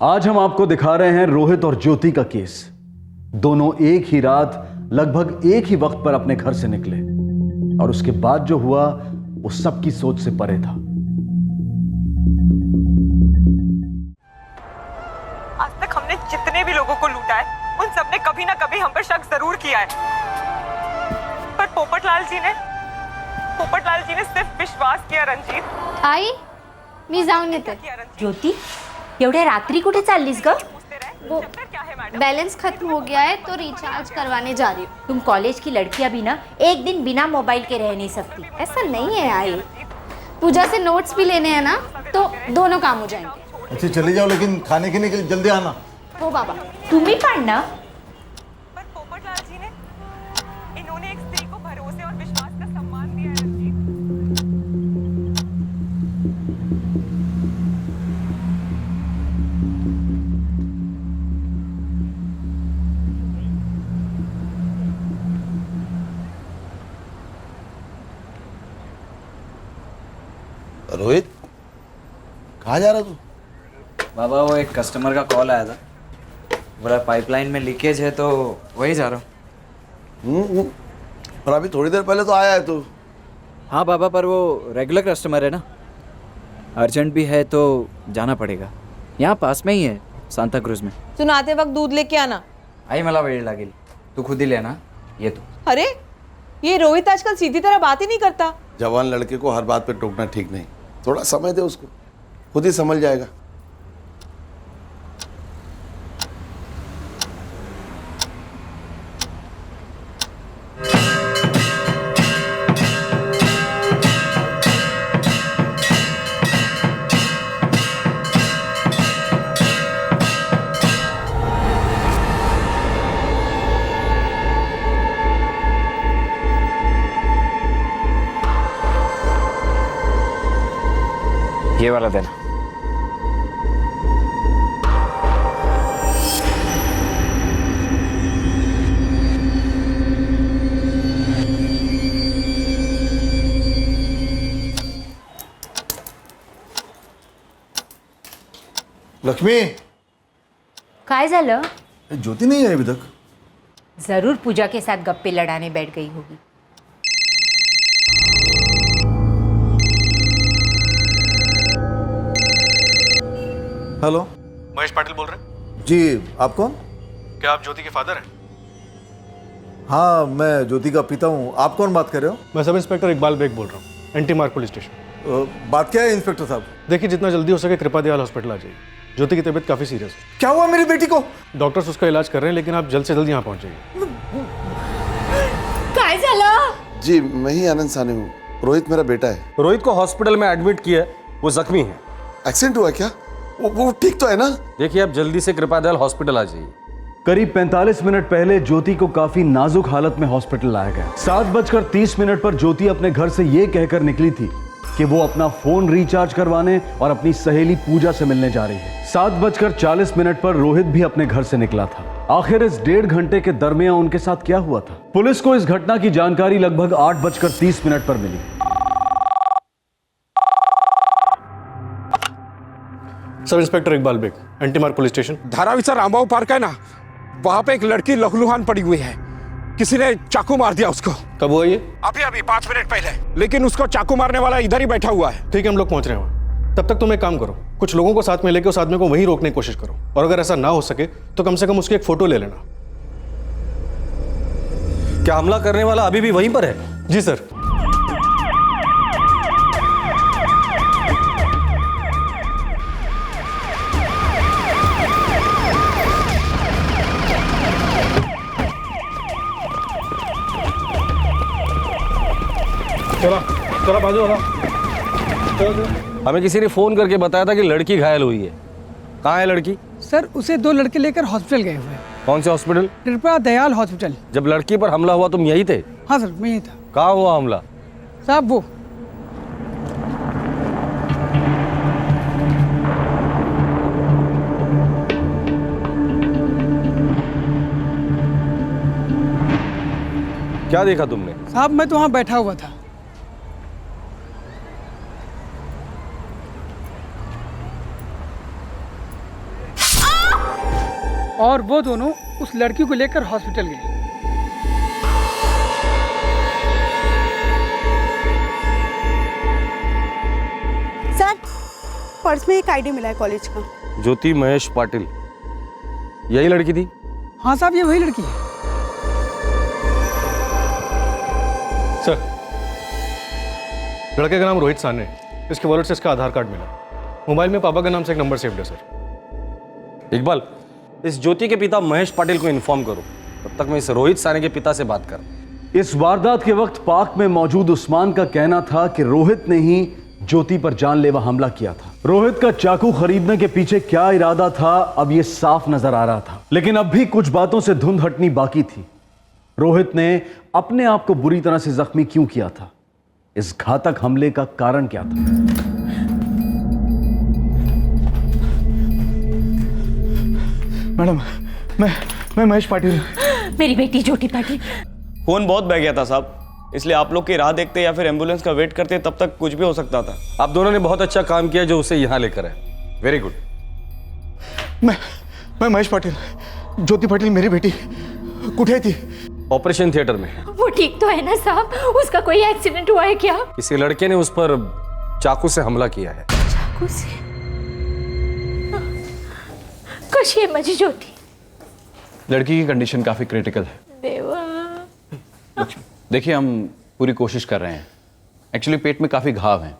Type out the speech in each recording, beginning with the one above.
आज हम आपको दिखा रहे हैं रोहित और ज्योति का केस। दोनों एक ही रात लगभग एक ही वक्त पर अपने घर से निकले और उसके बाद जो हुआ वो सबकी सोच से परे था। आज तक हमने जितने भी लोगों को लूटा है उन सबने कभी ना कभी हम पर शक जरूर किया है, पर पोपटलाल जी ने सिर्फ विश्वास किया। रंजीत आई मी जाऊन येते। ज्योती, एवढ्या रात्री कुठे चाललीस ग? वो बैलेंस खत्म हो गया है तो रिचार्ज करवाने जा रही हूँ। तुम कॉलेज की लड़कियां भी ना एक दिन बिना मोबाइल के रह नहीं सकती। ऐसा नहीं है आई, पूजा से नोट्स भी लेने हैं ना, तो दोनों काम हो जाएंगे। अच्छा चले जाओ, लेकिन खाने के लिए जल्दी आना। हो बाबा। तुम्ही पण ना। पर पोपटलाल जी ने इन्होंने एक स्त्री को भरोसे और विश्वास का सम्मान दिया है। रंजीत, रोहित, कहाँ जा रहा तू? बाबा वो एक कस्टमर का कॉल आया था, बोला पाइपलाइन में लीकेज है तो वही जा रहा हूँ। पर अभी थोड़ी देर पहले तो आया है तू। हाँ बाबा, पर वो रेगुलर कस्टमर है ना, अर्जेंट भी है तो जाना पड़ेगा। यहाँ पास में ही है, सांता क्रूज में। तू आते वक्त दूध लेके आना। आई मला वेळ लागेल, तू खुद ही लेना ये तो। अरे ये रोहित आजकल सीधी तरह बात ही नहीं करता। जवान लड़के को हर बात पे टोकना ठीक नहीं, थोड़ा समय दे उसको, खुद ही समझ जाएगा। ये वाला देना। लक्ष्मी, काय झालं? ज्योति नहीं है अभी तक। जरूर पूजा के साथ गप्पे लड़ाने बैठ गई होगी। हेलो, महेश पाटिल बोल रहे हैं? जी आप कौन? क्या आप ज्योति के फादर हैं? हाँ मैं ज्योति का पिता हूँ। आप कौन बात कर रहे हो? मैं सब इंस्पेक्टर इकबाल बेग बोल रहा हूँ, एंटी मार्ग पुलिस स्टेशन। बात क्या है इंस्पेक्टर साहब? देखिए जितना जल्दी हो सके कृपा दयाल हॉस्पिटल आ जाइए। ज्योति की तबीयत काफ़ी सीरियस है। क्या हुआ मेरी बेटी को? डॉक्टर्स उसका इलाज कर रहे हैं, लेकिन आप जल्द से जल्द यहाँ पहुँच जाइए। काय झालं? जी मैं ही आनंद साने हूँ। रोहित मेरा बेटा है। रोहित को हॉस्पिटल में एडमिट किया है, वो जख्मी है। एक्सीडेंट हुआ क्या? वो ठीक तो है ना? देखिए आप जल्दी से कृपादयाल हॉस्पिटल आ जाइए। करीब 45 मिनट पहले ज्योति को काफी नाजुक हालत में हॉस्पिटल लाया गया। 7:30 पर ज्योति अपने घर से यह कहकर निकली थी कि वो अपना फोन रिचार्ज करवाने और अपनी सहेली पूजा से मिलने जा रही है। 7:40 पर रोहित भी अपने घर से निकला था। आखिर इस 1.5 घंटे के दरमियान उनके साथ क्या हुआ था? पुलिस को इस घटना की जानकारी लगभग 8:30 पर मिली। Sub inspector Iqbal bag, anti मार्ग police station. Dharavi Rambabu park है ना, वहां पे एक लड़की लहूलुहान पड़ी हुई है। किसी ने चाकू मार दिया उसको। कब हुआ ये? अभी 5 मिनट पहले। लेकिन उसको चाकू मारने वाला इधर ही बैठा हुआ है। ठीक है, हम लोग पहुंच रहे हैं वहाँ। तब तक तुम एक काम करो, कुछ लोगों को साथ में लेके उस आदमी को वहीं रोकने की कोशिश करो, और अगर ऐसा ना हो सके तो कम से कम उसकी एक फोटो ले लेना। क्या हमला करने वाला अभी भी वहीं पर है? जी सर। चला बाजू वाला। हमें किसी ने फोन करके बताया था कि लड़की घायल हुई है। कहाँ है लड़की? सर उसे 2 लड़के लेकर हॉस्पिटल गए हुए हैं। कौन से हॉस्पिटल? कृपा दयाल हॉस्पिटल। जब लड़की पर हमला हुआ तुम यही थे? हाँ सर मैं यही था। कहाँ हुआ हमला? साहब वो क्या देखा तुमने? साहब मैं तो वहाँ बैठा हुआ था। और वो दोनों उस लड़की को लेकर हॉस्पिटल गए। सर, पर्स में एक आईडी मिला है कॉलेज का। ज्योति महेश पाटिल, यही लड़की थी? हाँ साहब, ये वही लड़की है। सर, लड़के का नाम रोहित साने है। इसके वॉलेट से इसका आधार कार्ड मिला। मोबाइल में पापा के नाम से एक नंबर सेव्ड है सर। इकबाल, इस ज्योति के पिता महेश पाटिल को इन्फॉर्म करो, तब तक मैं इस रोहित साने के पिता से बात कर। इस वारदात के वक्त पार्क में मौजूद उस्मान का कहना था कि रोहित ने ही ज्योति पर जानलेवा हमला किया था। रोहित का चाकू खरीदने के पीछे क्या इरादा था, अब यह साफ नजर आ रहा था। लेकिन अब भी कुछ बातों से धुंध हटनी बाकी थी। रोहित ने अपने आप को बुरी तरह से जख्मी क्यों किया था? इस घातक हमले का कारण क्या था? मैडम, मैं महेश पाटिल हूं। मेरी बेटी ज्योति पाटिल। फोन बहुत बह गया था साहब, इसलिए आप लोग की राह देखते या फिर एम्बुलेंस का वेट करते, तब तक कुछ भी हो सकता था। आप दोनों ने बहुत अच्छा काम किया जो उसे यहाँ लेकर आए। Very good. मैं महेश पाटिल, ज्योति पाटिल मेरी बेटी कुठे थी? ऑपरेशन थिएटर में। वो ठीक तो है ना साहब? उसका कोई एक्सीडेंट हुआ है क्या? किसी लड़के ने उस पर चाकू से हमला किया है। चाकू से? कशी है माझी ज्योति? लड़की की कंडीशन काफी क्रिटिकल है। देवा। देखिए, हम पूरी कोशिश कर रहे हैं। एक्चुअली पेट में काफी घाव हैं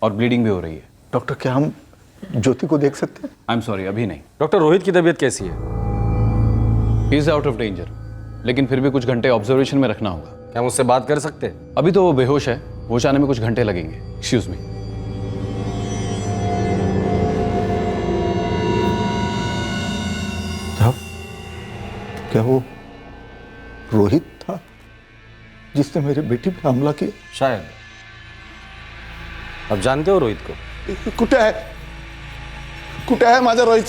और ब्लीडिंग भी हो रही है। डॉक्टर, क्या हम ज्योति को देख सकते हैं? आई एम सॉरी, अभी नहीं। डॉक्टर, रोहित की तबीयत कैसी है? He is out of danger, लेकिन फिर भी कुछ घंटे ऑब्जर्वेशन में रखना होगा। क्या हम उससे बात कर सकते हैं? अभी तो वो बेहोश है, होश आने में कुछ घंटे लगेंगे। Excuse me. साहब, क्या वो रोहित था जिसने मेरे बेटी पे हमला किया? शायद। अब जानते हो रोहित को? कुठे है माझा रोहित?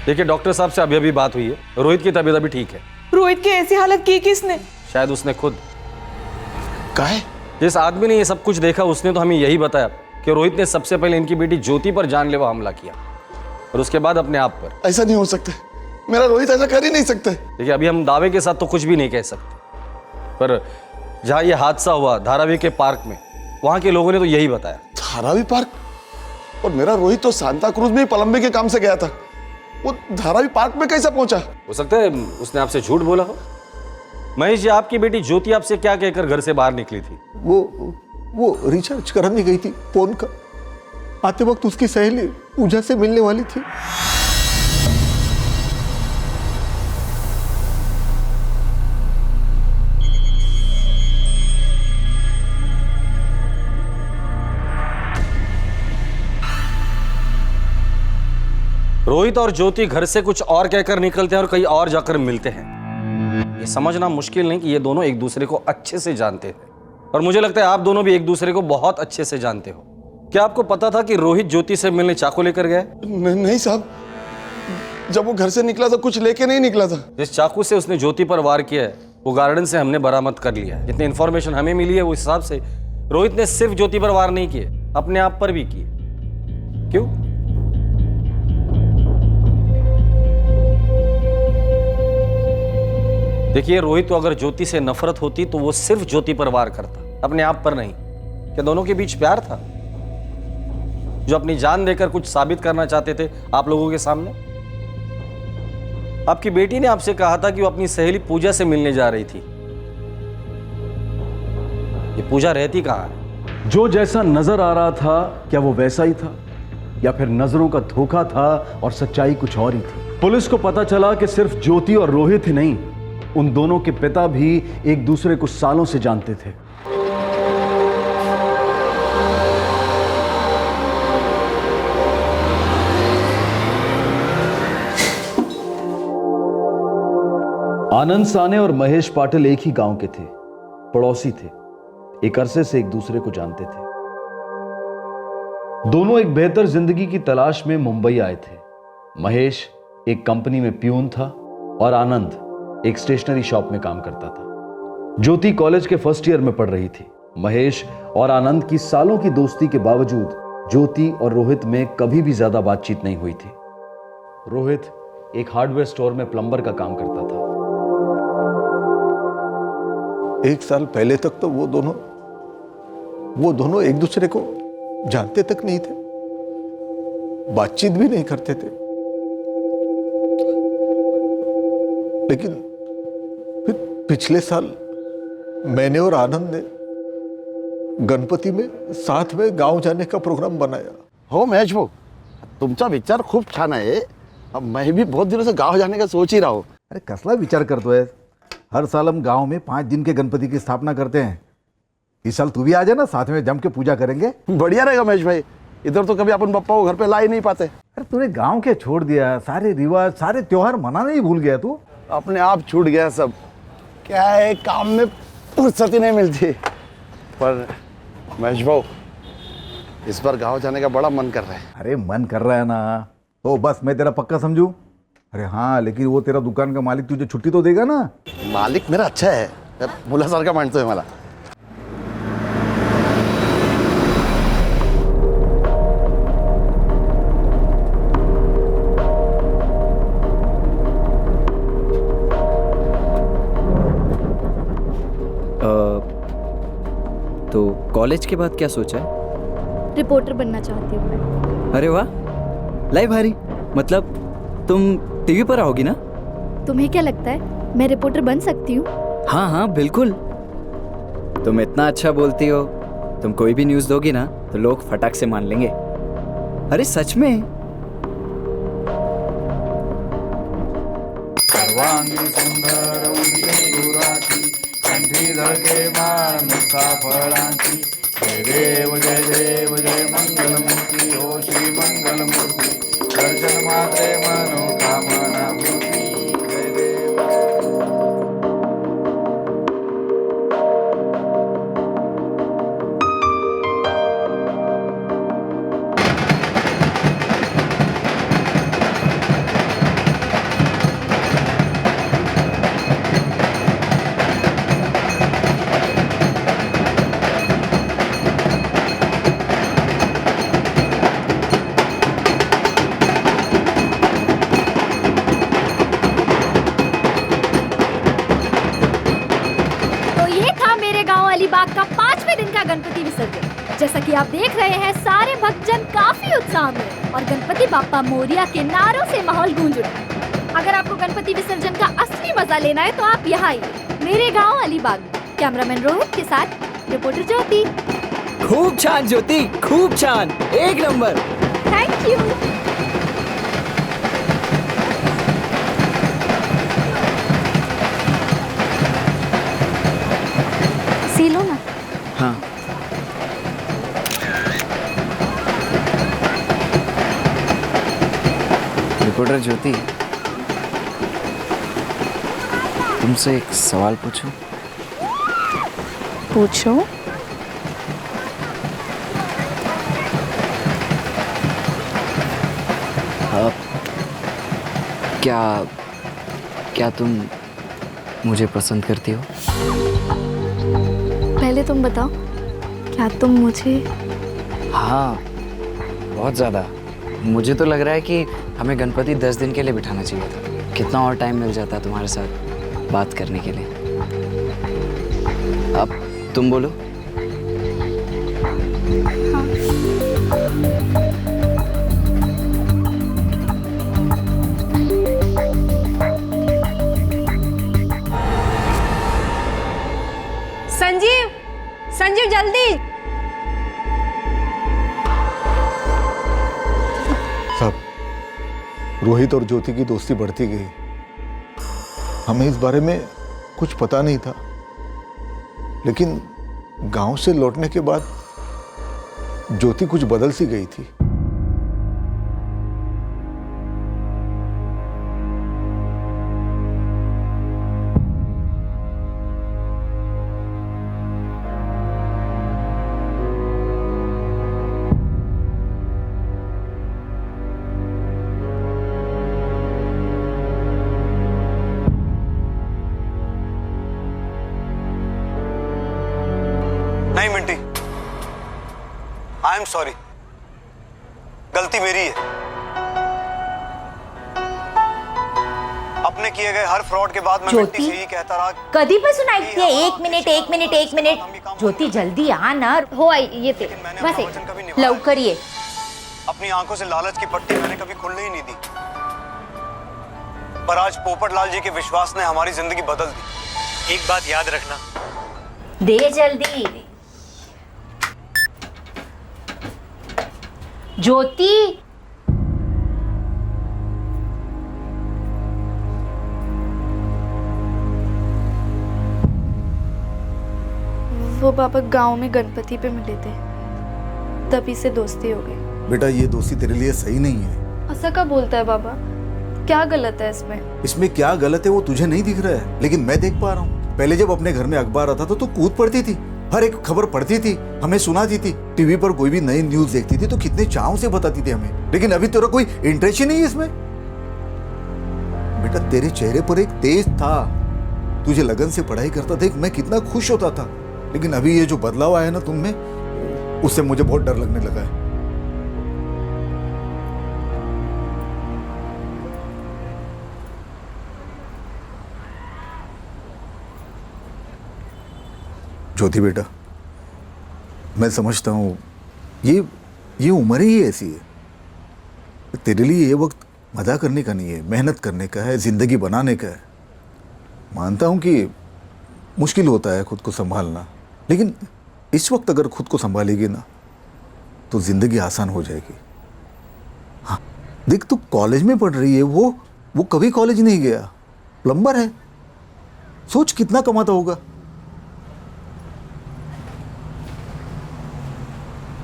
देखिए, डॉक्टर साहब से अभी अभी बात हुई है, रोहित की तबीयत अभी ठीक है। रोहित की ऐसी हालत की किसने? शायद उसने खुद। काहे? जिस आदमी ने ये सब कुछ देखा उसने तो हमें यही बताया कि रोहित ने सबसे पहले इनकी बेटी ज्योति पर जानलेवा हमला किया और उसके बाद अपने आप पर। ऐसा नहीं हो सकता, मेरा रोहित ऐसा कर ही नहीं सकता। देखिए, अभी हम दावे के साथ तो कुछ भी नहीं कह सकते, पर जहाँ ये हादसा हुआ धारावी के पार्क में, वहाँ के लोगों ने तो यही बताया। धारावी पार्क? और मेरा रोहित तो सांता क्रूज में प्लम्बिंग के काम से गया था, वो धारावी पार्क में कैसे पहुंचा? हो सकता है उसने आपसे झूठ बोला हो। महेश जी, आपकी बेटी ज्योति आपसे क्या कहकर घर से बाहर निकली थी? वो रिचार्ज कराने गई थी फोन का। आते वक्त उसकी सहेली पूजा से मिलने वाली थी। रोहित और ज्योति घर से कुछ और कहकर निकलते हैं और कहीं और जाकर मिलते हैं। ये समझना मुश्किल नहीं कि ये दोनों एक दूसरे को अच्छे से जानते थे, और मुझे लगता है आप दोनों भी एक दूसरे को बहुत अच्छे से जानते हो। क्या आपको पता था कि रोहित ज्योति से मिलने चाकू लेकर गया? नहीं साहब, जब वो घर से निकला तो कुछ लेके नहीं निकला था। जिस चाकू से उसने ज्योति पर वार किया है वो गार्डन से हमने बरामद कर लिया है। जितनी इंफॉर्मेशन हमें मिली है उस हिसाब से रोहित ने सिर्फ ज्योति पर वार नहीं किए, अपने आप पर भी किए। क्यों? देखिए, रोहित तो अगर ज्योति से नफरत होती तो वो सिर्फ ज्योति पर वार करता, अपने आप पर नहीं। क्या दोनों के बीच प्यार था जो अपनी जान देकर कुछ साबित करना चाहते थे आप लोगों के सामने? आपकी बेटी ने आपसे कहा था कि वो अपनी सहेली पूजा से मिलने जा रही थी। ये पूजा रहती कहाँ है? जो जैसा नजर आ रहा था क्या वो वैसा ही था, या फिर नजरों का धोखा था और सच्चाई कुछ और ही थी? पुलिस को पता चला कि सिर्फ ज्योति और रोहित ही नहीं, उन दोनों के पिता भी एक दूसरे को सालों से जानते थे। आनंद साने और महेश पाटिल एक ही गांव के थे, पड़ोसी थे, एक अरसे से एक दूसरे को जानते थे। दोनों एक बेहतर जिंदगी की तलाश में मुंबई आए थे। महेश एक कंपनी में प्यून था और आनंद एक स्टेशनरी शॉप में काम करता था। ज्योति कॉलेज के फर्स्ट ईयर में पढ़ रही थी। महेश और आनंद की सालों की दोस्ती के बावजूद ज्योति और रोहित में कभी भी ज्यादा बातचीत नहीं हुई थी। रोहित एक हार्डवेयर स्टोर में प्लम्बर का काम करता था। 1 साल पहले तक तो वो दोनों एक दूसरे को जानते तक नहीं थे, बातचीत भी नहीं करते थे। लेकिन फिर पिछले साल मैंने और आनंद ने गणपती में साथ में गांव जाने का प्रोग्राम बनाया। हो महेश भाऊ, तुमचा विचार खूप छान आहे। अब मैं भी बहुत दिनों से गांव जाने का सोच ही रहा हूँ। अरे कसला विचार करतोय? हर साल हम गांव में 5 दिन के गणपति की स्थापना करते हैं। इस साल तू भी आ जाना, साथ में जम के पूजा करेंगे। बढ़िया रहेगा महेश भाई। इधर तो कभी अपन बप्पा को घर पे ला ही नहीं पाते। अरे तूने गांव के छोड़ दिया, सारे रिवाज सारे त्योहार मनाना ही भूल गया तू। अपने आप छूट गया सब। क्या है, काम में फुर्सत ही नहीं मिलती। पर महेश भाऊ, इस बार गांव जाने का बड़ा मन कर रहा है। अरे मन कर रहा है ना, तो बस मैं तेरा पक्का समझूं? अरे हाँ, लेकिन वो तेरा दुकान का मालिक तुझे छुट्टी तो देगा ना? मालिक मेरा अच्छा है, मुलासारखा मानतोय मला। तो कॉलेज के बाद क्या सोचा है? रिपोर्टर बनना चाहती हूँ मैं। अरे वाह, लाइव भारी। मतलब तुम टीवी पर आओगी ना? तुम्हें क्या लगता है मैं रिपोर्टर बन सकती हूँ? हाँ हाँ बिल्कुल। तुम इतना अच्छा बोलती हो, तुम कोई भी न्यूज़ दोगी ना तो लोग फटाक से मान लेंगे। अरे सच में। सर्वांगी सुंदर गुराची, कंठी धडके माळ मुखा फळांची। जय देव जय देव जय मंगल मूर्ती, हो श्री मंगल मूर्ती। दर्शन मात्रे मनोकामना पूर्ती। जय देव। का 5वें दिन का गणपति विसर्जन। जैसा कि आप देख रहे हैं, सारे भक्तजन काफी उत्साह में और गणपति बाप्पा मोरिया के नारों से माहौल गूंज उठा। अगर आपको गणपति विसर्जन का असली मजा लेना है तो आप यहाँ आइए, मेरे गांव अलीबाग में। कैमरामैन रोहित के साथ रिपोर्टर ज्योति। खूब छान ज्योति, खूब छान, एक नंबर। Thank you. सी लो ना। हाँ। रिपोर्टर ज्योति, तुमसे एक सवाल पूछूं? पूछो। क्या तुम मुझे पसंद करती हो? पहले तुम बताओ, क्या तुम मुझे? हाँ, बहुत ज़्यादा। मुझे तो लग रहा है कि हमें गणपति 10 दिन के लिए बिठाना चाहिए था। कितना और टाइम मिल जाता तुम्हारे साथ बात करने के लिए। अब तुम बोलो। हाँ। संजीव, संजीव जल्दी। सब रोहित और ज्योति की दोस्ती बढ़ती गई। हमें इस बारे में कुछ पता नहीं था, लेकिन गांव से लौटने के बाद ज्योति कुछ बदल सी गई थी। नहीं मिंटी, आई एम सॉरी, गलती मेरी है। आपने किए गए हर फ्रॉड के बाद मैं ज्योति? मिट्टी से ही कहता रहा। कधी पासून ऐकते एक मिनिट ज्योति जल्दी आ ना हो आई येते बस एक लवकर ये अपनी आंखों से लालच की पट्टी मैंने कभी खुलने ही नहीं दी, पर आज पोपटलाल जी के विश्वास ने हमारी जिंदगी बदल दी। एक बात याद रखना, दे जल्दी ज्योति। वो पापा गांव में गणपति पे मिले थे, तभी से दोस्ती हो गई। बेटा ये दोस्ती तेरे लिए सही नहीं है। ऐसा क्या बोलता है बाबा, क्या गलत है इसमें? इसमें क्या गलत है वो तुझे नहीं दिख रहा है, लेकिन मैं देख पा रहा हूँ। पहले जब अपने घर में अखबार आता था तो कूद पड़ती थी, हर एक खबर पढ़ती थी, हमें सुनाती थी। टीवी पर कोई भी नई न्यूज देखती थी तो कितने चाव से बताती थी हमें, लेकिन अभी तेरा कोई इंटरेस्ट ही नहीं है इसमें। बेटा तेरे चेहरे पर एक तेज था, तुझे लगन से पढ़ाई करता देख मैं कितना खुश होता था, लेकिन अभी ये जो बदलाव आया ना तुम में, उससे मुझे बहुत डर लगने लगा है। ज्योति बेटा, मैं समझता हूँ ये उम्र ही ऐसी है। तेरे लिए ये वक्त मजा करने का नहीं है, मेहनत करने का है, जिंदगी बनाने का है। मानता हूँ कि मुश्किल होता है खुद को संभालना, लेकिन इस वक्त अगर खुद को संभालेगी ना तो जिंदगी आसान हो जाएगी। हाँ देख, तू कॉलेज में पढ़ रही है, वो कभी कॉलेज नहीं गया, प्लम्बर है। सोच कितना कमाता होगा।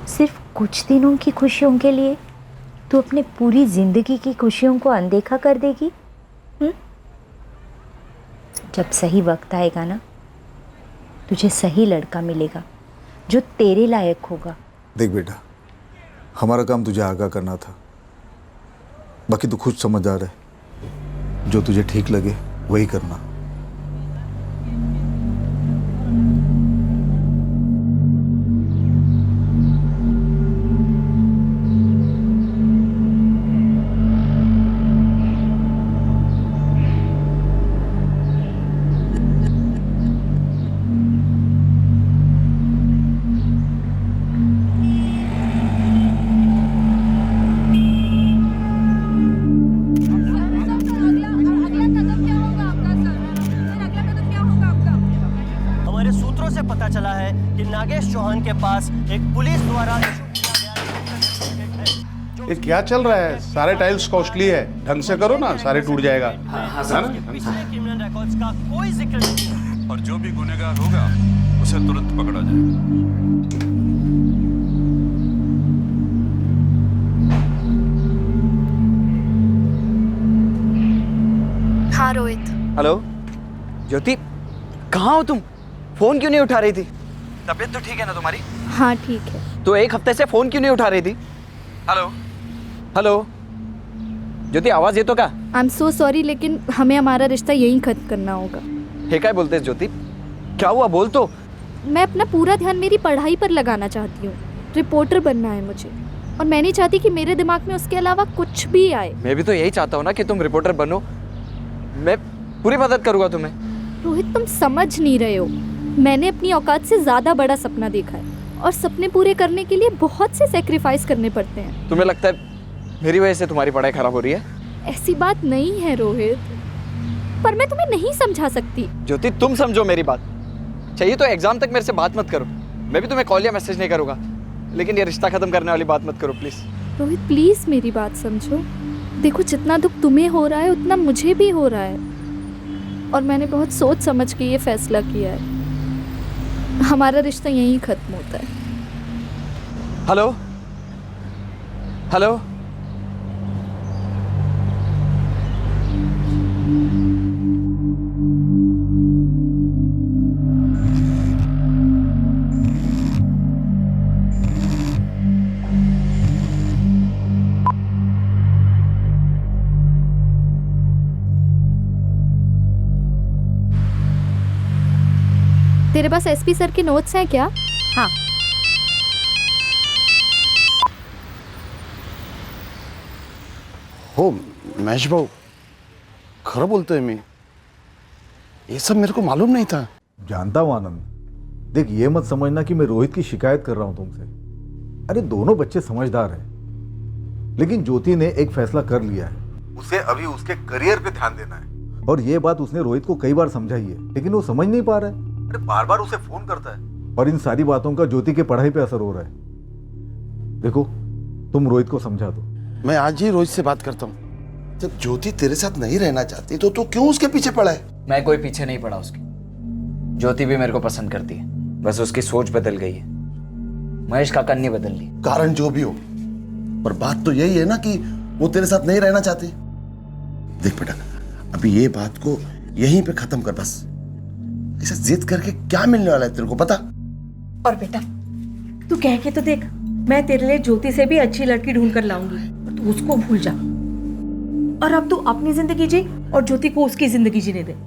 सिर्फ कुछ दिनों की खुशियों के लिए तू अपनी पूरी जिंदगी की खुशियों को अनदेखा कर देगी? जब सही वक्त आएगा ना, तुझे सही लड़का मिलेगा जो तेरे लायक होगा। देख बेटा, हमारा काम तुझे आगाह करना था, बाकी तू खुद समझदार है, जो तुझे ठीक लगे वही करना। के पास एक पुलिस द्वारा ये क्या चल रहा है? सारे टाइल्स कॉस्टली है, ढंग से करो ना, सारे टूट जाएगा। क्रिमिनल रिकॉर्ड्स का कोई जिक्र नहीं है और जो भी गुनहगार होगा उसे तुरंत पकड़ा जाए। हाँ रोहित। हेलो ज्योति, कहाँ हो तुम? फोन क्यों नहीं उठा रही थी? तबीयत तो ठीक है ना तुम्हारी? हाँ ठीक है। तो एक हफ्ते से फोन क्यों नहीं उठा रही थी? हेलो हेलो ज्योति, आवाज ये तो का? आई एम सो सॉरी, लेकिन हमें हमारा रिश्ता यहीं खत्म करना होगा। हे क्या बोलते हैं ज्योति, क्या हुआ बोल तो। मैं अपना पूरा ध्यान मेरी पढ़ाई पर लगाना चाहती हूँ, रिपोर्टर बनना है मुझे, और मैं नहीं चाहती कि मेरे दिमाग में उसके अलावा कुछ भी आए। मैं भी तो यही चाहता हूँ ना कि तुम रिपोर्टर बनो, मैं पूरी मदद करूँगा तुम्हें। रोहित तुम समझ नहीं रहे हो, मैंने अपनी औकात से ज़्यादा बड़ा सपना देखा है, और सपने पूरे करने के लिए बहुत से सेक्रीफाइस करने पड़ते हैं। तुम्हें लगता है मेरी वजह से तुम्हारी पढ़ाई खराब हो रही है? ऐसी बात नहीं है रोहित, पर मैं तुम्हें नहीं समझा सकती। ज्योति तुम समझो मेरी बात, चाहिए तो एग्जाम तक मेरे से बात मत करो, मैं भी तुम्हें कॉल या मैसेज नहीं करूँगा, लेकिन ये रिश्ता खत्म करने वाली बात मत करो प्लीज़। रोहित प्लीज़ मेरी बात समझो, देखो जितना दुख तुम्हें हो रहा है उतना मुझे भी हो रहा है, और मैंने बहुत सोच समझ के ये फैसला किया है, हमारा रिश्ता यहीं खत्म होता है। हेलो हेलो तेरे पास एसपी सर के नोट्स हैं क्या? हाँ। हो महेश भाऊ, खरा बोलतोय मी, ये सब मेरे को मालूम नहीं था। जानता हूं आनंद, देख ये मत समझना कि मैं रोहित की शिकायत कर रहा हूं तुमसे। अरे दोनों बच्चे समझदार हैं, लेकिन ज्योति ने एक फैसला कर लिया है, उसे अभी उसके करियर पे ध्यान देना है। और ये बात उसने रोहित को कई बार समझाई है, लेकिन वो समझ नहीं पा रहा है। अरे बार बार उसे फोन करता है और इन सारी बातों का ज्योति के पढ़ाई पे असर हो रहा है। देखो तुम रोहित को समझा दो। मैं आज ही रोहित से बात करता हूँ। जब ज्योति तेरे साथ नहीं रहना चाहती तो तू क्यों उसके पीछे पड़ा है? मैं कोई पीछे नहीं पड़ा उसकी। ज्योति भी मेरे को पसंद करती है, बस उसकी सोच बदल गई है। महेश काका ने बदल ली। कारण जो भी हो, पर बात तो यही है ना कि वो तेरे साथ नहीं रहना चाहती। देख बेटा, अभी ये बात को यहीं पे खत्म कर बस। ऐसा जिद करके क्या मिलने वाला है तेरे को पता? और बेटा तू कह के तो देख, मैं तेरे लिए ज्योति से भी अच्छी लड़की ढूंढ कर लाऊंगी, और तू उसको भूल जा। और अब तू अपनी जिंदगी जी और ज्योति को उसकी जिंदगी जीने दे।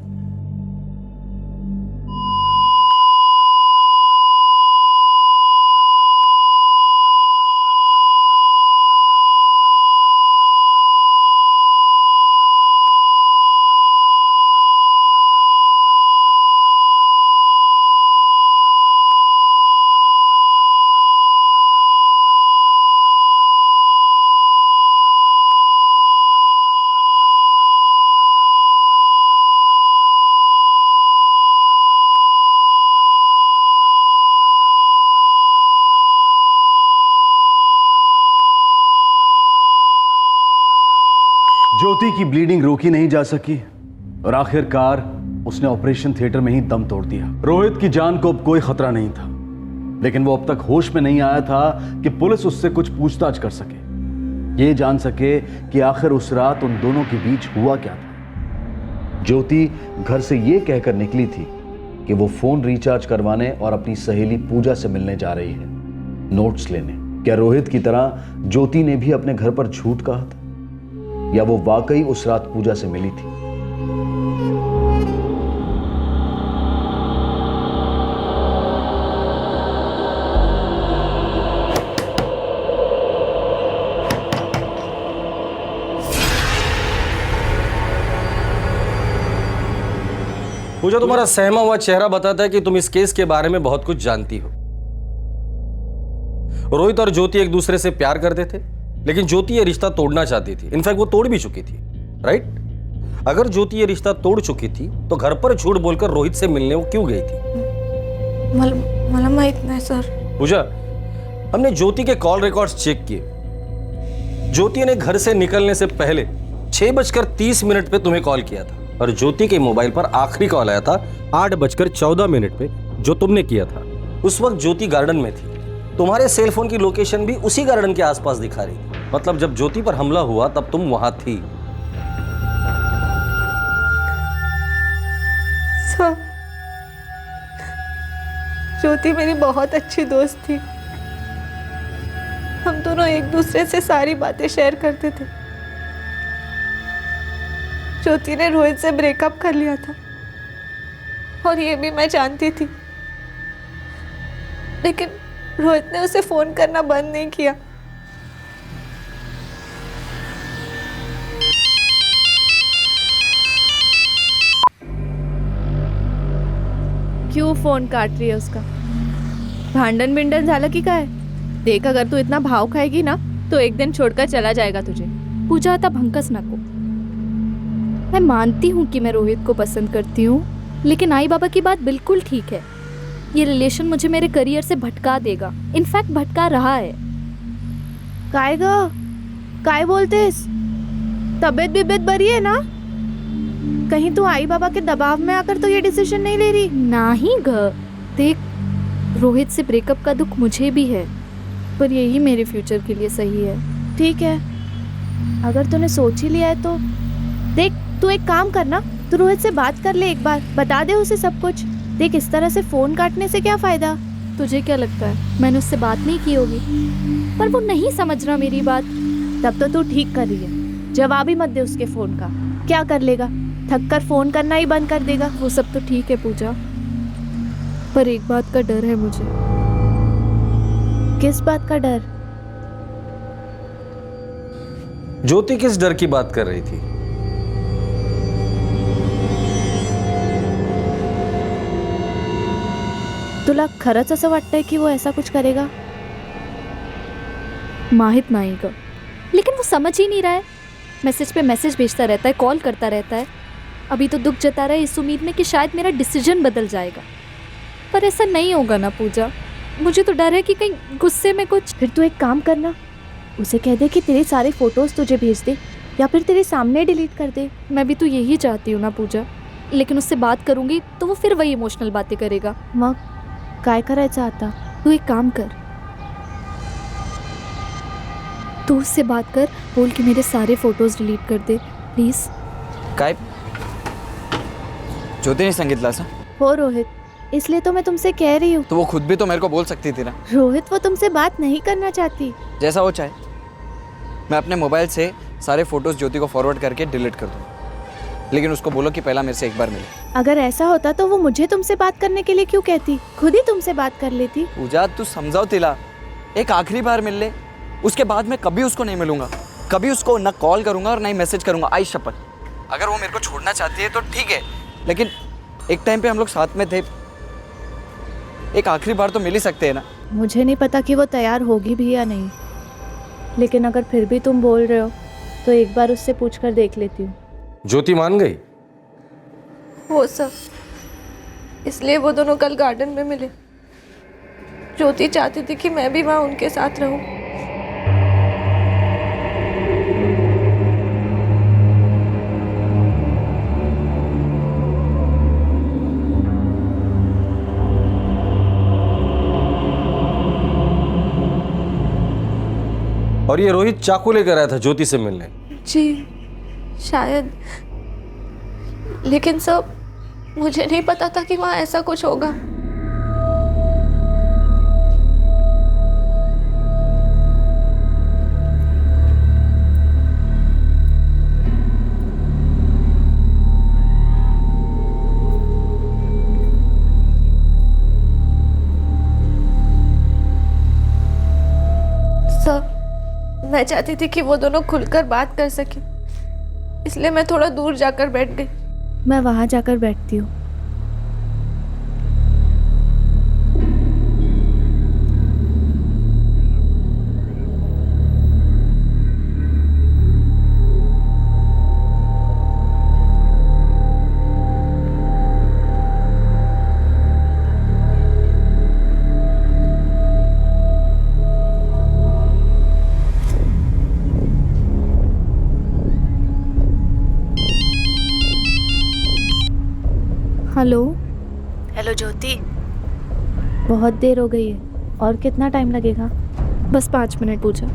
ज्योति की ब्लीडिंग रोकी नहीं जा सकी और आखिरकार उसने ऑपरेशन थिएटर में ही दम तोड़ दिया। रोहित की जान को अब कोई खतरा नहीं था, लेकिन वो अब तक होश में नहीं आया था कि पुलिस उससे कुछ पूछताछ कर सके, ये जान सके कि आखिर उस रात उन दोनों के बीच हुआ क्या था। ज्योति घर से ये कहकर निकली थी कि वो फोन रिचार्ज करवाने और अपनी सहेली पूजा से मिलने जा रही है, नोट्स लेने। क्या रोहित की तरह ज्योति ने भी अपने घर पर झूठ कहा था, या वो वाकई उस रात पूजा से मिली थी? पूजा, तुम्हारा सहमा हुआ चेहरा बताता है कि तुम इस केस के बारे में बहुत कुछ जानती हो। रोहित और ज्योति एक दूसरे से प्यार करते थे, लेकिन ज्योति ये रिश्ता तोड़ना चाहती थी। इनफैक्ट वो तोड़ भी चुकी थी, राइट? अगर ज्योति ये रिश्ता तोड़ चुकी थी तो घर पर झूठ बोलकर रोहित से मिलने वो क्यों गई थी? मला माहित नाही सर। पूजा, हमने ज्योति के कॉल रिकॉर्ड्स चेक किए। ज्योति ने घर से निकलने से पहले 6:30 पे तुम्हें कॉल किया था, और ज्योति के मोबाइल पर आखिरी कॉल आया था 8:14 पे, जो तुमने किया था। उस वक्त ज्योति गार्डन में थी। तुम्हारे सेल फोन की लोकेशन भी उसी गार्डन के आसपास दिखा रही थी। मतलब जब ज्योति पर हमला हुआ तब तुम वहां थी। सर, ज्योति मेरी बहुत अच्छी दोस्त थी। हम दोनों एक दूसरे से सारी बातें शेयर करते थे। ज्योति ने रोहित से ब्रेकअप कर लिया था, और ये भी मैं जानती थी, लेकिन रोहित ने उसे फोन करना बंद नहीं किया। क्यों फोन काट रही है उसका? भांडण बिंडन झालं की काय? देख, अगर तू इतना भाव खाएगी ना तो एक दिन छोड़कर चला जाएगा तुझे। पूजा, आता भंकस नको। मैं मानती हूँ कि मैं रोहित को पसंद करती हूँ, लेकिन आई बाबा की बात बिल्कुल ठीक है। ये रिलेशन मुझे मेरे करियर से भटका देगा। इनफैक्ट भटका रहा है। काय ग, काय बोलतेस? तबीयत बिबीयत बरी है ना? कहीं तू आई बाबा के दबाव में आकर तो ये डिसीजन नहीं ले रही? नहीं ग, देख, रोहित से ब्रेकअप का दुख मुझे भी है, पर यही मेरे फ्यूचर के लिए सही है। ठीक है, अगर तूने सोच ही लिया है तो देख, तू एक काम करना, तू रोहित से बात कर ले, एक बार बता दे उसे सब कुछ। देख, इस तरह से फोन काटने से क्या फायदा? तुझे क्या लगता है मैंने उससे बात नहीं की होगी? पर वो नहीं समझ रहा मेरी बात। तब तो तू ठीक कर रही है। जवाब ही मत दे उसके फोन का। क्या कर लेगा? थक कर फोन करना ही बंद कर देगा। वो सब तो ठीक है पूजा, पर एक बात का डर है मुझे। किस बात का डर? ज्योति किस डर की बात कर रही थी? तुला खरंच असं वाटतंय की वो ऐसा कुछ करेगा? माहित नाही ग, लेकिन वो समझ ही नहीं रहा है। मैसेज पे मैसेज भेजता रहता है, कॉल करता रहता है। अभी तो दुख जता रहा है इस उम्मीद में कि शायद मेरा डिसीजन बदल जाएगा, पर ऐसा नहीं होगा ना पूजा। मुझे तो डर है कि कहीं गुस्से में कुछ। फिर तू एक काम करना, उसे कह दे कि तेरे सारे फोटोज तुझे भेज दे या फिर तेरे सामने डिलीट कर दे। मैं भी तो यही चाहती हूँ ना पूजा, लेकिन उससे बात करूंगी तो वो फिर वही इमोशनल बातें करेगा। मग काय करायचं आता? तू एक काम कर, तू उससे बात कर, बोल कि मेरे सारे फोटोज डिलीट कर दे प्लीज। काय ज्योति ने सांगितलं असं? हो रोहित, इसलिए तो मैं तुमसे कह रही हूँ। तो वो खुद भी तो मेरे को बोल सकती थी ना। रोहित, वो तुमसे बात नहीं करना चाहती। जैसा वो चाहे। मैं अपने मोबाइल से सारे फोटोज ज्योति को फॉरवर्ड करके डिलीट कर दूँ, लेकिन उसको बोलो कि पहला मेरे से एक बार मिले। अगर ऐसा होता तो वो मुझे तुमसे बात करने के लिए क्यों कहती? खुद ही तुमसे बात कर लेती। पूजा, तू समझाओ तिला, एक आखिरी बार मिल ले, उसके बाद मैं कभी उसको नहीं मिलूंगा, कभी उसको ना कॉल करूंगा और ना ही मैसेज करूंगा। आई शपथ। अगर वो मेरे को छोड़ना चाहती है तो ठीक है, लेकिन एक टाइम पे हम लोग साथ में थे, एक आखिरी बार तो मिल ही सकते हैं ना। मुझे नहीं पता कि वो तैयार होगी भी या नहीं, लेकिन अगर फिर भी तुम बोल रहे हो तो एक बार उससे पूछ कर देख लेती हूँ। ज्योति मान गई? हो सब, इसलिए वो दोनों कल गार्डन में मिले। ज्योति चाहती थी कि मैं भी वहाँ उनके साथ रहूं। और ये रोहित चाकू लेकर आया था ज्योति से मिलने? जी शायद, लेकिन सब मुझे नहीं पता था कि वहाँ ऐसा कुछ होगा। सब मैं चाहती थी कि वो दोनों खुलकर बात कर सके, इसलिए मैं थोड़ा दूर जाकर बैठ गई। मैं वहां जाकर बैठती हूँ। हेलो। हेलो ज्योति, बहुत देर हो गई है, और कितना टाइम लगेगा? बस 5 मिनट पूजा।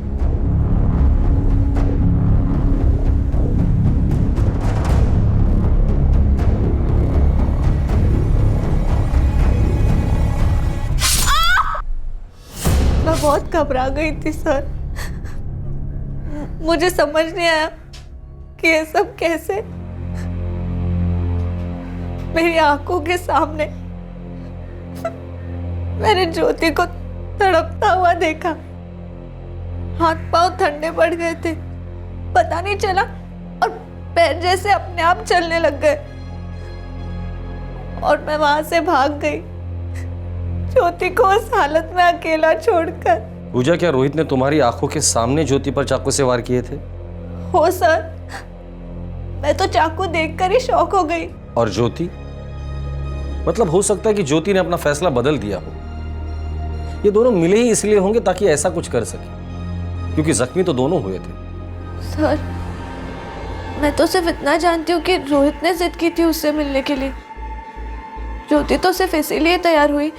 मैं बहुत घबरा गई थी सर, मुझे समझ नहीं आया कि ये सब कैसे मेरी आंखों के सामने। मैंने ज्योति को तड़पता हुआ देखा, हाथ पांव ठंडे पड़ गए थे, पता नहीं चला और पैर जैसे अपने आप चलने लग गए और मैं वहां से भाग गई, ज्योति को उस हालत में अकेला छोड़कर। पूजा, क्या रोहित ने तुम्हारी आंखों के सामने ज्योति पर चाकू से वार किए थे? हो सर, मैं तो चाकू देखकर ही शॉक हो गई। और ज्योति? मतलब हो सकता है कि ज्योति ने अपना फैसला बदल दिया हो। ये दोनों मिले ही इसलिए होंगे ताकि ऐसा कुछ कर सके, क्योंकि जख्मी तो दोनों हुए थे। सर, मैं तो सिर्फ इतना जानती हूँ कि रोहित ने जिद की थी उससे मिलने के लिए। ज्योति तो सिर्फ इसीलिए तैयार हुई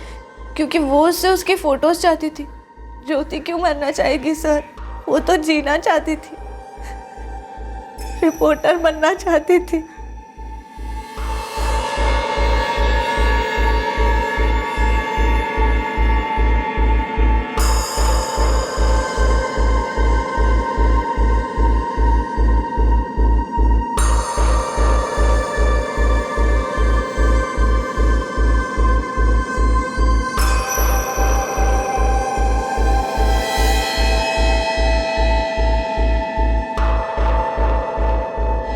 क्योंकि वो उससे उसकी फोटोज चाहती थी। ज्योति क्यों मरना चाहेगी सर? वो तो जीना चाहती थी, रिपोर्टर बनना चाहती थी।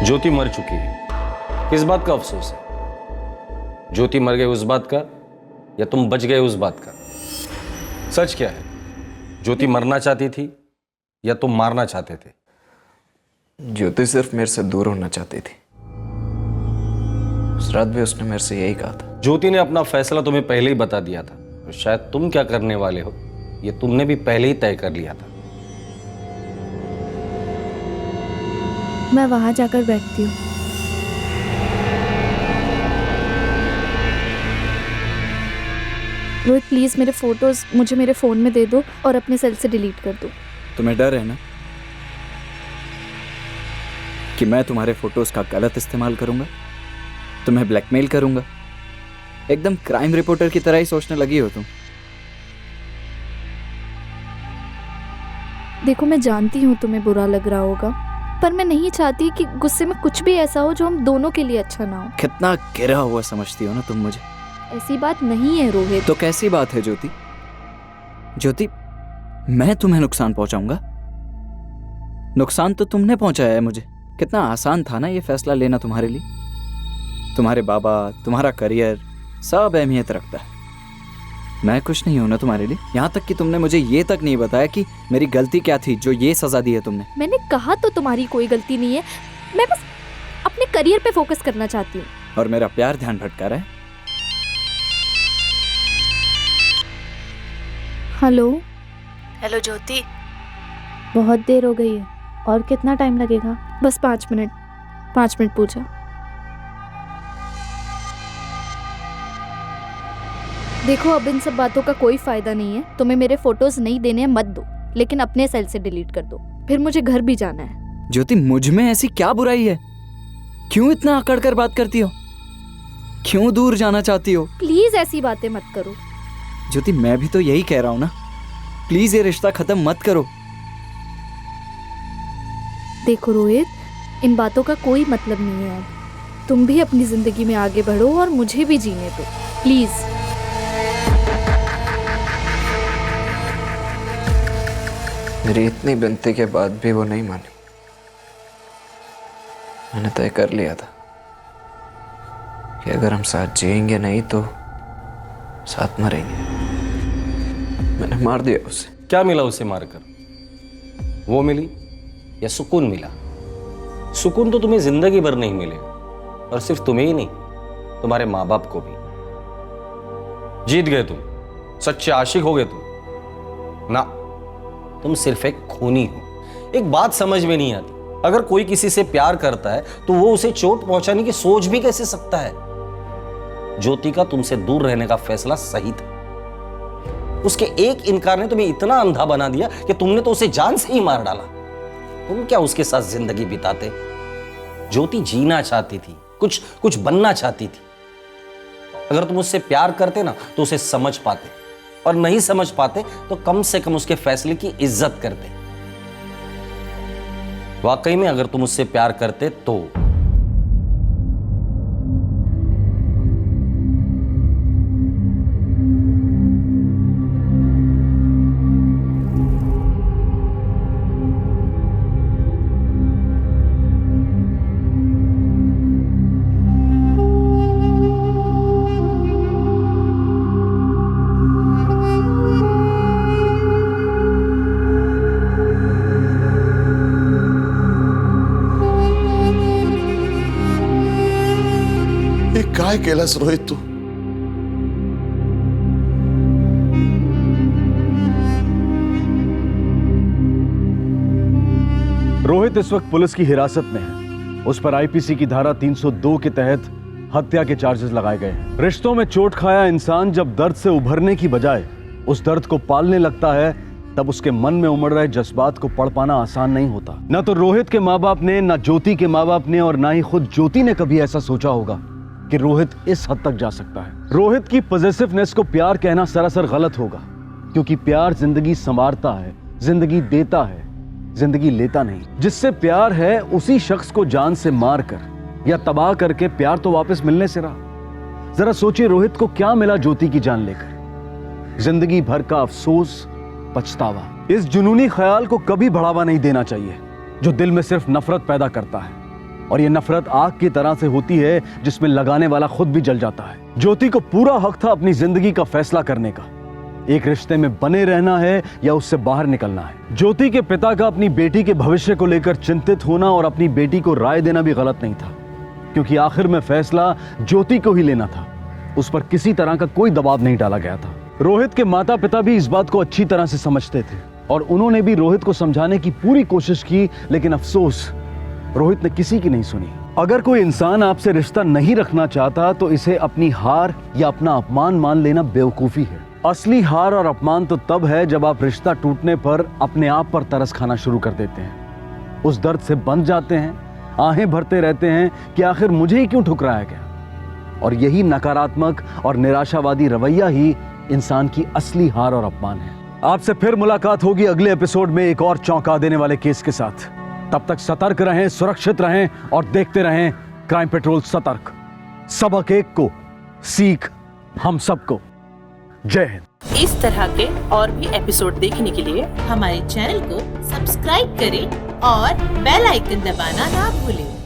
ज्योति मर चुकी है, किस बात का अफसोस है? ज्योति मर गई उस बात का, या तुम बच गए उस बात का? सच क्या है? ज्योति मरना चाहती थी या तुम मारना चाहते थे? ज्योति सिर्फ मेरे से दूर होना चाहती थी। उस रात भी उसने मेरे से यही कहा था। ज्योति ने अपना फैसला तुम्हें पहले ही बता दिया था, और शायद तुम क्या करने वाले हो ये तुमने भी पहले ही तय कर लिया था। मैं वहां जाकर बैठती हूँ। रोहित प्लीज मेरे फोटोज मुझे मेरे फोन में दे दो और अपने सेल से डिलीट कर दो। तुम्हें डर है ना कि मैं तुम्हारे फोटोज का गलत इस्तेमाल करूंगा, तुम्हें ब्लैकमेल करूंगा? एकदम क्राइम रिपोर्टर की तरह ही सोचने लगी हो तुम। देखो मैं जानती हूँ तुम्हें बुरा लग रहा होगा, पर मैं नहीं चाहती कि गुस्से में कुछ भी ऐसा हो जो हम दोनों के लिए अच्छा ना हो। कितना गिरा हुआ समझती हो ना तुम मुझे। ऐसी बात नहीं है रोहित। तो कैसी बात है ज्योति? ज्योति, मैं तुम्हें नुकसान पहुंचाऊंगा? नुकसान तो तुमने पहुंचाया है मुझे। कितना आसान था ना ये फैसला लेना तुम्हारे लिए। तुम्हारे बाबा, तुम्हारा करियर सब अहमियत रखता है। मैं कुछ नहीं हूं ना तुम्हारे लिए। यहाँ तक कि तुमने मुझे ये तक नहीं बताया कि मेरी गलती क्या थी जो ये सजा दी है तुमने। मैंने कहा तो तुम्हारी कोई गलती नहीं है, मैं बस अपने करियर पे फोकस करना चाहती हूँ। और मेरा प्यार ध्यान भटका रहा है। हेलो। हेलो ज्योति। बहुत देर हो गई है। और कितना टाइम लगेगा? बस 5 मिनट। 5 मिनट पूजा। देखो अब इन सब बातों का कोई फायदा नहीं है। तुम्हें मेरे फोटोज नहीं देने हैं मत दो, लेकिन अपने सेल से डिलीट कर दो। फिर मुझे घर भी जाना है। ज्योति, मुझ में ऐसी क्या बुराई है? क्यों इतना अकड़ कर बात करती हो? क्यों दूर जाना चाहती हो? प्लीज ऐसी बातें मत करो। ज्योति, मैं भी तो यही कह रहा हूं ना, प्लीज ये रिश्ता खत्म मत करो। देखो रोहित, इन बातों का कोई मतलब नहीं है। तुम भी अपनी जिंदगी में आगे बढ़ो और मुझे भी जीने दो प्लीज। मेरी इतनी विनती के बाद भी वो नहीं मानी। मैंने तय कर लिया था कि अगर हम साथ जिएंगे नहीं तो साथ मरेंगे। मैंने मार दिया उसे। क्या मिला उसे मारकर? वो मिली या सुकून मिला? सुकून तो तुम्हें जिंदगी भर नहीं मिलेगा, और सिर्फ तुम्हें ही नहीं, तुम्हारे माँ बाप को भी। जीत गए तुम, सच्चे आशिक हो गए तुम ना, तुम सिर्फ एक खूनी हो। एक बात समझ में नहीं आती, अगर कोई किसी से प्यार करता है तो वो उसे चोट पहुंचाने की सोच भी कैसे सकता है? ज्योति का तुमसे दूर रहने का फैसला सही था। उसके एक इनकार ने तुम्हें इतना अंधा बना दिया कि तुमने तो उसे जान से ही मार डाला। तुम क्या उसके साथ जिंदगी बिताते? ज्योति जीना चाहती थी, कुछ बनना चाहती थी। अगर तुम उससे प्यार करते ना तो उसे समझ पाते, और नहीं समझ पाते तो कम से कम उसके फैसले की इज्जत करते। वाकई में अगर तुम उससे प्यार करते तो काय केलंस रोहित तू? रोहित इस वक्त पुलिस की हिरासत में है। उस पर आईपीसी की धारा 302 के तहत हत्या के चार्जेस लगाए गए हैं। रिश्तों में चोट खाया इंसान जब दर्द से उभरने की बजाय उस दर्द को पालने लगता है, तब उसके मन में उमड़ रहे जज्बात को पढ़ पाना आसान नहीं होता। न तो रोहित के माँ बाप ने, न ज्योति के माँ बाप ने, और ना ही खुद ज्योति ने कभी ऐसा सोचा होगा कि रोहित इस हद तक जा सकता है। रोहित की पॉजिटिवनेस को प्यार कहना सरासर गलत होगा, क्योंकि प्यार जिंदगी संवारता है, जिंदगी देता है, जिंदगी लेता नहीं। जिससे प्यार है उसी शख्स को जान से मार कर या तबाह करके प्यार तो वापस मिलने से रहा। जरा सोचिए रोहित को क्या मिला ज्योति की जान लेकर? जिंदगी भर का अफसोस, पछतावा। इस जुनूनी ख्याल को कभी बढ़ावा नहीं देना चाहिए जो दिल में सिर्फ नफरत पैदा करता है। और ये नफरत आग की तरह से होती है जिसमें लगाने वाला खुद भी जल जाता है। ज्योति को पूरा हक था अपनी जिंदगी का फैसला करने का, एक रिश्ते में बने रहना है या उससे बाहर निकलना है। ज्योति के पिता का अपनी बेटी के भविष्य को लेकर चिंतित होना और अपनी बेटी को राय देना भी गलत नहीं था, क्योंकि आखिर में फैसला ज्योति को ही लेना था। उस पर किसी तरह का कोई दबाव नहीं डाला गया था। रोहित के माता पिता भी इस बात को अच्छी तरह से समझते थे और उन्होंने भी रोहित को समझाने की पूरी कोशिश की, लेकिन अफसोस रोहित ने किसी की नहीं सुनी। अगर कोई इंसान आपसे रिश्ता नहीं रखना चाहता तो इसे अपनी हार या अपना अपमान मान लेना बेवकूफी है। असली हार और अपमान तो तब है जब आप रिश्ता टूटने पर अपने आप पर तरस खाना शुरू कर देते हैं, उस दर्द से बंध जाते हैं, आहें भरते रहते हैं कि आखिर मुझे ही क्यों ठुकराया गया। और यही नकारात्मक और निराशावादी रवैया ही इंसान की असली हार और अपमान है। आपसे फिर मुलाकात होगी अगले एपिसोड में एक और चौंका देने वाले केस के साथ। तब तक सतर्क रहें, सुरक्षित रहें और देखते रहें क्राइम पेट्रोल सतर्क। सबक एक को, सीख हम सबको। जय हिंद। इस तरह के और भी एपिसोड देखने के लिए हमारे चैनल को सब्सक्राइब करें और बेल आइकन दबाना ना भूलें।